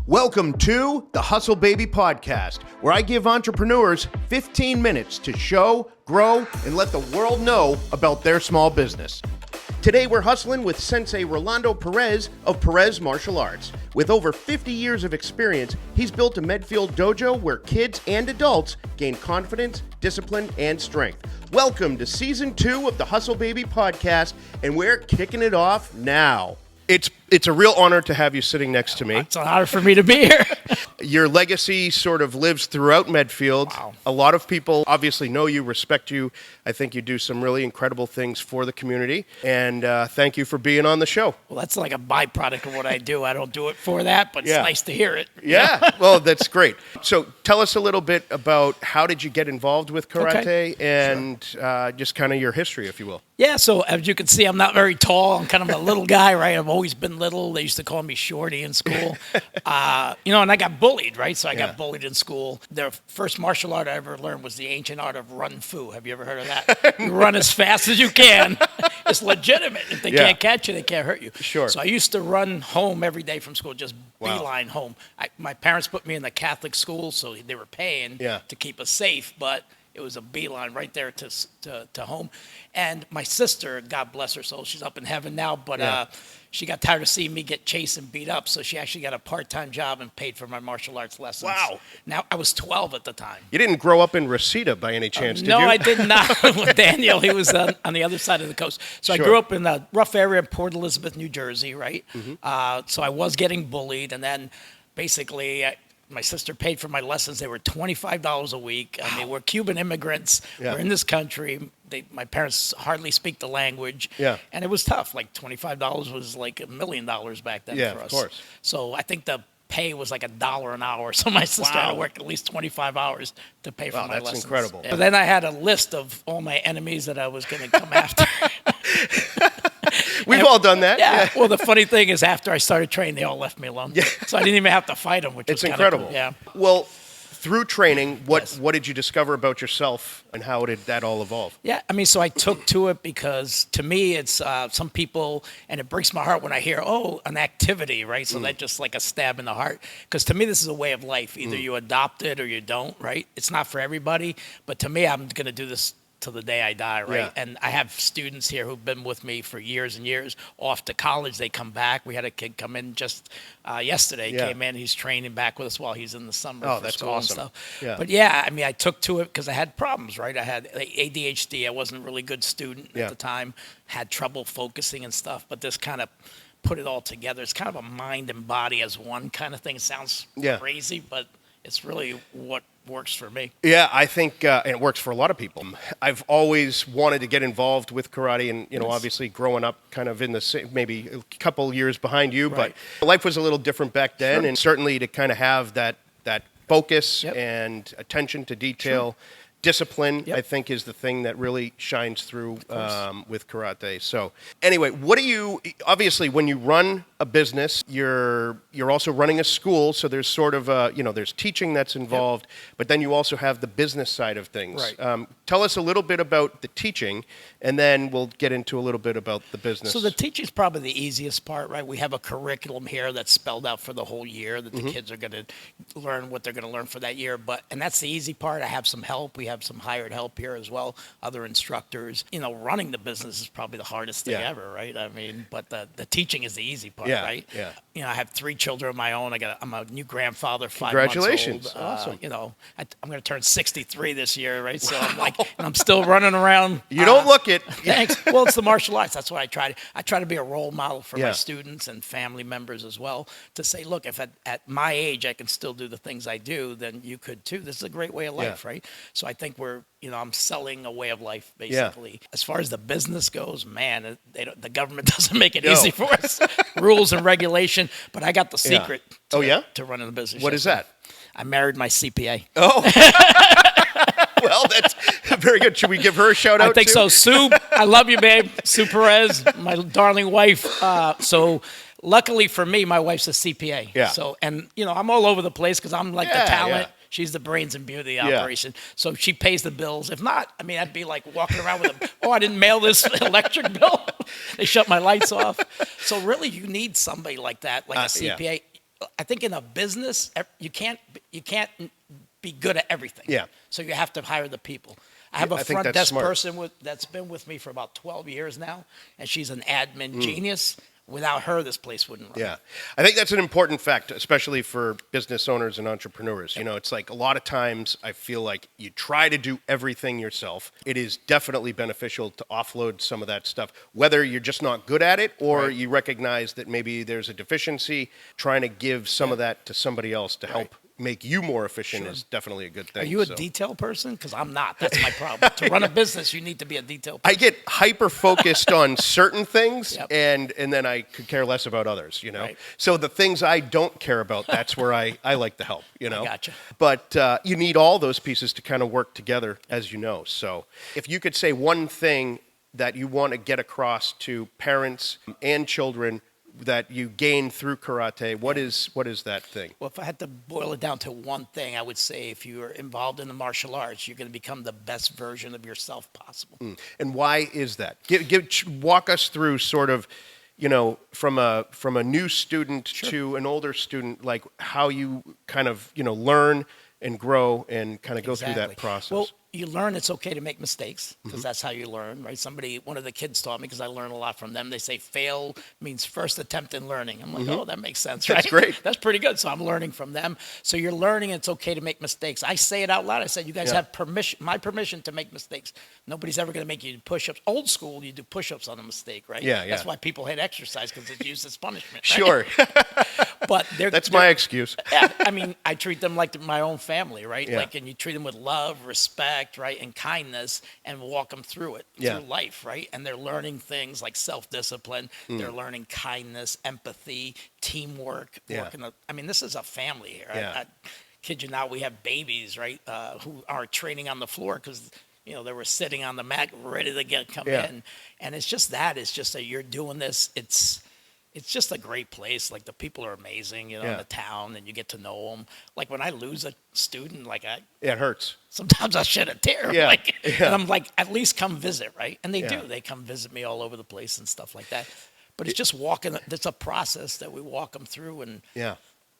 Welcome to the Hustle Baby Podcast, where I give entrepreneurs 15 minutes to show, grow, and let the world know about their small business. Today we're hustling with Sensei Rolando Perez of Perez Martial Arts. With over 50 years of experience, he's built a Medfield dojo where kids and adults gain confidence, discipline, and strength. Welcome to Season 2 of the Hustle Baby Podcast, and we're kicking it off now. It's a real honor to have you sitting next to me. It's an honor for me to be here. Your legacy sort of lives throughout Medfield. Wow. A lot of people obviously know you, respect you. I think you do some really incredible things for the community. And thank you for being on the show. Well, that's like a byproduct of what I do. I don't do it for that, but it's nice to hear it. Yeah, well, that's great. So tell us a little bit about how did you get involved with karate and just kind of your history, if you will. Yeah, so as you can see, I'm not very tall. I'm kind of a little guy, right? I've always been little. They used to call me Shorty in school. And I got bullied, right? So I got bullied in school. The first martial art I ever learned was the ancient art of run fu. Have you ever heard of that? You run as fast as you can. It's legitimate. If they can't catch you, they can't hurt you. Sure. So I used to run home every day from school, just beeline home. My parents put me in the Catholic school, so they were paying to keep us safe, but it was a beeline right there to home. And my sister, God bless her soul, she's up in heaven now, but she got tired of seeing me get chased and beat up, so she actually got a part-time job and paid for my martial arts lessons. Wow. Now, I was 12 at the time. You didn't grow up in Reseda by any chance, did you? No, I did not. With Daniel, he was on the other side of the coast. So I grew up in a rough area of Port Elizabeth, New Jersey, right? Mm-hmm. So I was getting bullied, and then basically my sister paid for my lessons. They were $25 a week. I mean, we're Cuban immigrants. Yeah. We're in this country. My parents hardly speak the language. Yeah. And it was tough. Like $25 was like $1 million back then for us. Of course. So I think the pay was like $1 an hour. So my sister had to work at least 25 hours to pay for my lessons. That's incredible. But then I had a list of all my enemies that I was going to come after. We've all done that. Yeah. Well, the funny thing is, after I started training, they all left me alone. Yeah. So I didn't even have to fight them, which was incredible. Cool. Yeah. Well, through training, what did you discover about yourself, and how did that all evolve? Yeah, I mean, so I took to it because to me, it's some people, and it breaks my heart when I hear, an activity, right? So that's just like a stab in the heart. Because to me, this is a way of life. Either you adopt it or you don't, right? It's not for everybody, but to me, I'm going to do this till the day I die, right? Yeah. And I have students here who've been with me for years and years. Off to college, they come back. We had a kid come in just yesterday. Came in. He's training back with us while he's in the summer for school awesome. And stuff. Yeah. But yeah, I mean, I took to it because I had problems, right? I had ADHD. I wasn't a really good student at the time. Had trouble focusing and stuff. But this kind of put it all together. It's kind of a mind and body as one kind of thing. It sounds crazy, but it's really what works for me. Yeah, I think, and it works for a lot of people. I've always wanted to get involved with karate, and obviously growing up kind of in the same, maybe a couple years behind you, but life was a little different back then, and certainly to kind of have that focus and attention to detail. Discipline, I think, is the thing that really shines through with karate. So anyway, obviously when you run a business, you're also running a school, so there's sort of there's teaching that's involved, but then you also have the business side of things. Right. Tell us a little bit about the teaching, and then we'll get into a little bit about the business. So the teaching is probably the easiest part, right? We have a curriculum here that's spelled out for the whole year that the kids are going to learn what they're going to learn for that year, and that's the easy part. I have some help. We have some hired help here as well, other instructors. Running the business is probably the hardest thing ever, right? I mean, but the teaching is the easy part, right? Yeah. I have 3 children of my own. I'm a new grandfather, 5 months old. Congratulations. Awesome. I'm going to turn 63 this year, right? So and I'm still running around. You don't look it. Thanks. Well, it's the martial arts. That's what I try. I try to be a role model for my students and family members as well, to say, look, if at my age I can still do the things I do, then you could too. This is a great way of life, right? So I think I'm selling a way of life, basically. Yeah. As far as the business goes, man, the government doesn't make it easy for us. Rules and regulation. But I got the secret to running the business. What is that? I married my CPA. Oh. Well, that's very good. Should we give her a shout out? I think so. Sue, I love you, babe. Sue Perez, my darling wife. So luckily for me, my wife's a CPA. Yeah. So, and I'm all over the place because I'm like the talent. Yeah. She's the brains and beauty of the operation. So she pays the bills. If not, I mean, I'd be like walking around with I didn't mail this electric bill. They shut my lights off. So really, you need somebody like that, like a CPA. I think in a business, you can't be good at everything. Yeah. So you have to hire the people. I have a I think front that's desk smart. person that's been with me for about 12 years now, and she's an admin Mm. genius. Without her, this place wouldn't run. Yeah. I think that's an important fact, especially for business owners and entrepreneurs. You know, it's like a lot of times I feel like you try to do everything yourself. It is definitely beneficial to offload some of that stuff, whether you're just not good at it or Right. you recognize that maybe there's a deficiency. Trying to give some of that to somebody else to help make you more efficient is definitely a good thing. Are you a so. detail person? Because I'm not. That's my problem. To run a business, you need to be a detail person. I get hyper focused on certain things, Yep. and then I could care less about others, you know? Right. So the things I don't care about, that's where I like the help, you know? gotcha. But you need all those pieces to kind of work together, as you know. So if you could say one thing that you want to get across to parents and children that you gain through karate, what is that thing? Well, if I had to boil it down to one thing, I would say if you're involved in the martial arts, you're going to become the best version of yourself possible. And why is that? Walk us through sort of, you know, from a new student to an older student, like how you kind of, you know, learn and grow and kind of go through that process. Well, you learn it's okay to make mistakes because that's how you learn, right? One of the kids taught me, because I learn a lot from them. They say fail means first attempt in learning. I'm like, oh, that makes sense, right? That's great. That's pretty good. So I'm learning from them. So you're learning it's okay to make mistakes. I say it out loud. I said, you guys have my permission to make mistakes. Nobody's ever going to make you do push-ups. Old school, you do push-ups on a mistake, right? Yeah. That's why people hate exercise, because it's used as punishment. Right? Sure. But That's my excuse. Yeah, I mean, I treat them like my own family, right? Yeah. Like, and you treat them with love, respect, right, and kindness, and walk them through it, through life, right? And they're learning things like self-discipline. They're learning kindness, empathy, teamwork. I mean, this is a family here. I kid you not, we have babies, right, who are training on the floor because, you know, they were sitting on the mat ready to come in. And it's just that. It's just that you're doing this. It's just a great place. Like, the people are amazing, you know, in the town, and you get to know them. Like, when I lose a student, like, it hurts. sometimes I shed a tear. Yeah. And I'm like, at least come visit, right? And they do. They come visit me all over the place and stuff like that. But it's just walking. It's a process that we walk them through, and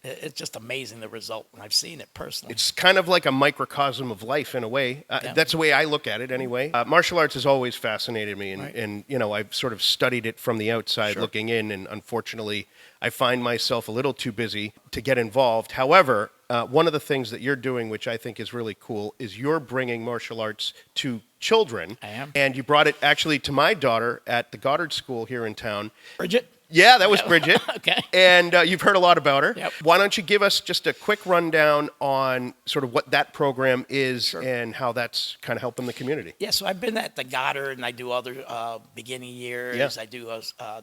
it's just amazing, the result. And I've seen it personally. It's kind of like a microcosm of life in a way. That's the way I look at it anyway. Martial arts has always fascinated me, and you know, I've sort of studied it from the outside looking in, and unfortunately, I find myself a little too busy to get involved. However, one of the things that you're doing, which I think is really cool, is you're bringing martial arts to children. I am. And you brought it actually to my daughter at the Goddard School here in town. Bridget? Yeah, that was Bridget. Okay. And you've heard a lot about her. Yep. Why don't you give us just a quick rundown on sort of what that program is and how that's kind of helping the community? Yeah, so I've been at the Goddard, and I do other beginning years. Yeah. I do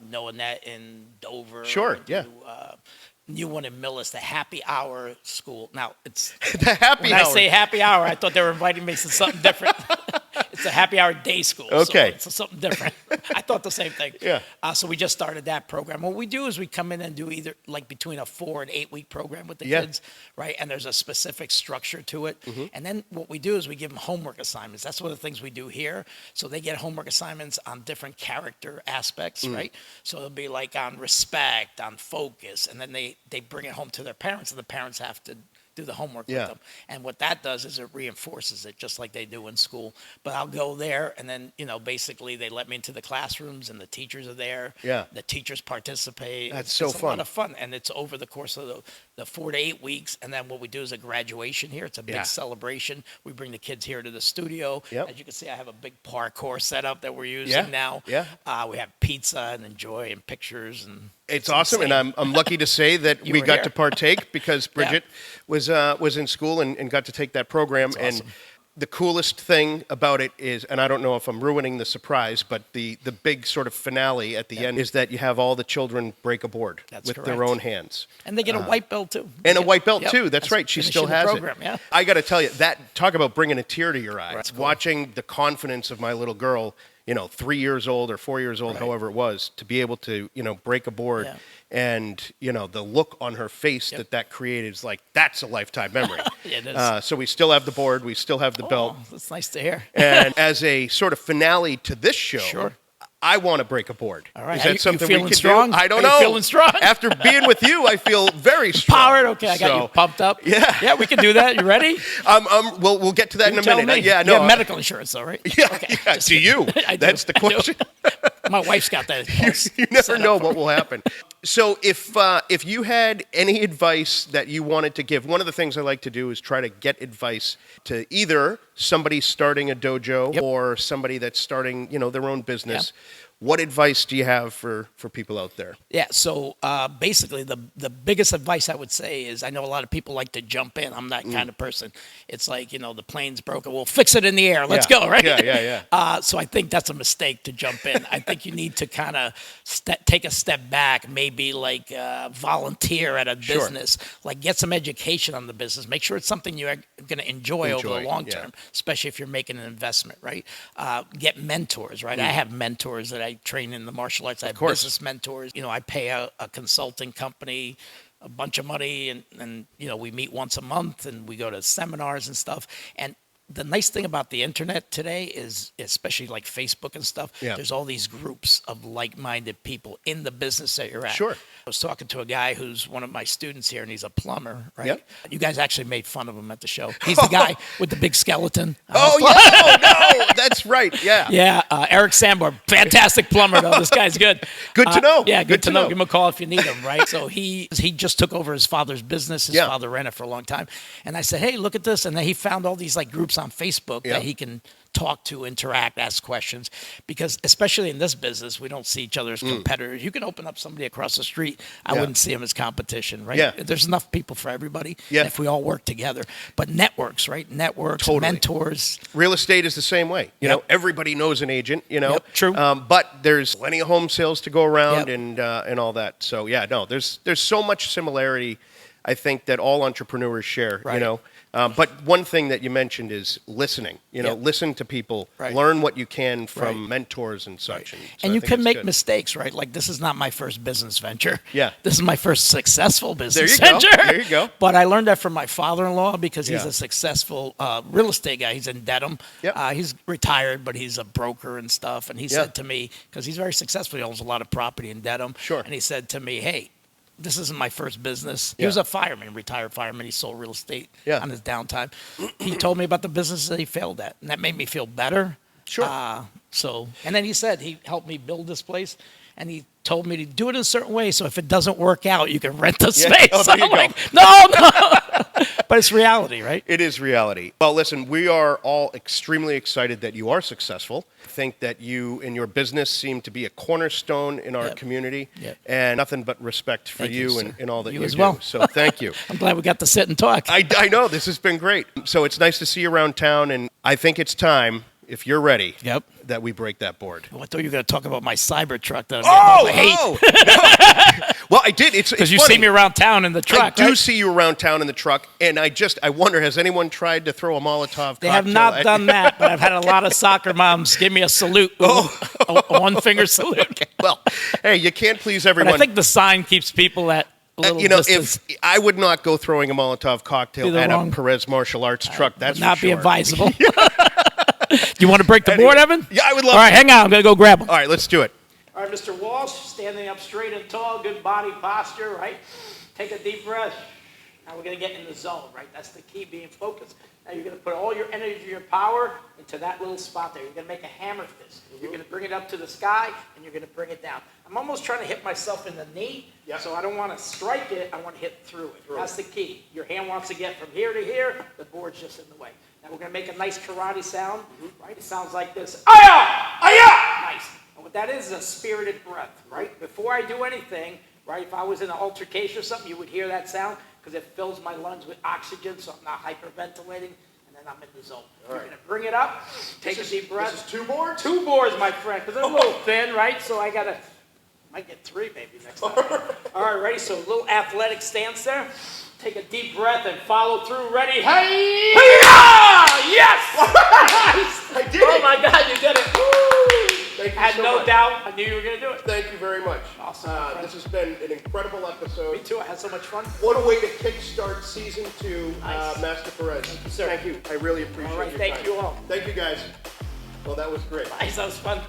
Noah Net in Dover. Sure, I do, new one in Millis, the Happy Hour School. Now, it's The happy when hour. I say happy hour, I thought they were inviting me to something different. It's a happy hour day school. Okay. So it's something different. I thought the same thing. Yeah. So we just started that program. What we do is we come in and do either like between a 4 and 8 week program with the kids, right? And there's a specific structure to it. And then what we do is we give them homework assignments. That's one of the things we do here. So they get homework assignments on different character aspects, right? So it'll be like on respect, on focus, and then they bring it home to their parents, and the parents have to do the homework with them. And what that does is it reinforces it just like they do in school. But I'll go there, and then, you know, basically they let me into the classrooms, and the teachers are there. Yeah. The teachers participate. That's It's so a fun. lot of fun. And it's over the course of the 4 to 8 weeks. And then what we do is a graduation here. It's a big celebration. We bring the kids here to the studio. Yep. As you can see, I have a big parkour setup that we're using now. Yeah. We have pizza and enjoy and pictures, and It's awesome, insane. and I'm lucky to say that You we were got here. to partake because Bridget was in school and got to take that program. That's awesome. And the coolest thing about it is, and I don't know if I'm ruining the surprise, but the big sort of finale at the end is that you have all the children break a board That's with correct. their own hands. And they get a white belt too. And a white belt Yep. too. That's right. She finishing still the has program, it. Yeah. I got to tell you, that talk about bringing a tear to your eye. That's cool. Watching the confidence of my little girl, you know, 3 years old or 4 years old, however it was, to be able to, you know, break a board. Yeah. And, you know, the look on her face that created is like, that's a lifetime memory. Yeah, it is. So we still have the board. We still have the belt. Oh, that's nice to hear. And as a sort of finale to this show, Sure. I want to break a board. All right. Is that You something feeling we can strong? do? I don't Are you know. feeling strong? After being with you, I feel very strong. Powered. Okay, I got you pumped up. Yeah. Yeah, we can do that. You ready? We'll get to that in a Tell minute. me. Yeah, no. You have medical insurance, though, right? Yeah, Okay, yeah. just Do kidding. you? I do. That's the question. My wife's got that. You never know what will happen. So if you had any advice that you wanted to give, one of the things I like to do is try to get advice to either somebody starting a dojo or somebody that's starting, their own business. What advice do you have for people out there? Yeah, so basically the biggest advice I would say is, I know a lot of people like to jump in. I'm that kind of person. It's like, the plane's broken. We'll fix it in the air. Let's go, right? Yeah. So I think that's a mistake to jump in. I think you need to kind of take a step back, maybe like volunteer at a business, like get some education on the business. Make sure it's something you're going to enjoy over the long term, especially if you're making an investment, right? Get mentors, right? I have mentors that I train in the martial arts. I have business mentors. I pay a consulting company a bunch of money, and we meet once a month, and we go to seminars and stuff. And the nice thing about the internet today is, especially like Facebook and stuff, there's all these groups of like-minded people in the business that you're at. Sure. I was talking to a guy who's one of my students here, and he's a plumber, right? Yep. You guys actually made fun of him at the show. He's the guy with the big skeleton. Oh, yeah. No, that's right. Yeah. Yeah, Eric Sambor, fantastic plumber, though. This guy's good. Good to know. Yeah, good to know. Give him a call if you need him, right? So he just took over his father's business. His father ran it for a long time. And I said, hey, look at this. And then he found all these like groups on Facebook that he can talk to, interact, ask questions. Because especially in this business, we don't see each other as competitors. You can open up somebody across the street. I wouldn't see them as competition, right? Yeah. There's enough people for everybody if we all work together. But networks, right? Networks, mentors. Real estate is the same way. You know, everybody knows an agent, True. But there's plenty of home sales to go around and all that. So, there's so much similarity, I think, that all entrepreneurs share, But one thing that you mentioned is listening. Listen to people, learn what you can from mentors and such. And you can make mistakes, right? Like, this is not my first business venture. Yeah. This is my first successful business There you venture. go. There you go. But I learned that from my father-in-law because he's a successful real estate guy. He's in Dedham. Yep. He's retired, but he's a broker and stuff. And he said to me, because he's very successful, he owns a lot of property in Dedham. Sure. And he said to me, hey, this isn't my first business. He was a fireman, retired fireman. He sold real estate on his downtime. He told me about the business that he failed at, and that made me feel better. Sure. And then he said he helped me build this place, and he told me to do it in a certain way, so if it doesn't work out, you can rent the space. Oh, there you I'm go. like, no. But it's reality, right? It is reality. Well, listen, we are all extremely excited that you are successful. I think that you and your business seem to be a cornerstone in our community, and nothing but respect for you and all that you as do. well. So thank you. I'm glad we got to sit and talk. I know, this has been great. So it's nice to see you around town, and I think it's time, if you're ready, that we break that board. I thought you were going to talk about my cyber truck that I'm getting all the hate. Well, I did. It's because you funny. see me around town in the truck. I do see you around town in the truck, and I wonder, has anyone tried to throw a Molotov cocktail? They have not done that, but I've had a lot of soccer moms give me a salute, a one-finger salute. Okay. Well, hey, you can't please everyone. But I think the sign keeps people at a little distance. If I would not go throwing a Molotov cocktail at a Perez Martial Arts truck, that's would not for be sure. advisable. Do you want to break the board, Evan? Yeah, I would love All right, hang on. I'm going to go grab them. All right, let's do it. All right, Mr. Walsh, standing up straight and tall, good body posture, right? Take a deep breath. Now we're going to get in the zone, right? That's the key, being focused. Now you're going to put all your energy, your power into that little spot there. You're going to make a hammer fist. You're going to bring it up to the sky, and you're going to bring it down. I'm almost trying to hit myself in the knee, so I don't want to strike it. I want to hit through it. That's the key. Your hand wants to get from here to here. The board's just in the way. Now we're going to make a nice karate sound, right? It sounds like this. Aya! Aya! Nice. And what that is a spirited breath, right? Before I do anything, right, if I was in an altercation or something, you would hear that sound because it fills my lungs with oxygen, so I'm not hyperventilating, and then I'm in the zone. You're going to bring it up, take a deep breath. This is 2 boards? 2 boards, my friend, because they're a little thin, right? So I got to, might get 3 maybe next time. All right, ready? So a little athletic stance there. Take a deep breath and follow through. Ready? Hey! Yes! I did Oh it. my God, you did it! Woo! Thank you I had so no much. doubt. I knew you were going to do it. Thank you very much. Awesome. This has been an incredible episode. Me too. I had so much fun. What a way to kickstart season 2, Nice. Master Perez. Thank you, sir. Thank you. I really appreciate All right, your thank time. you all. Thank you, guys. Well, that was great. Nice. That was fun.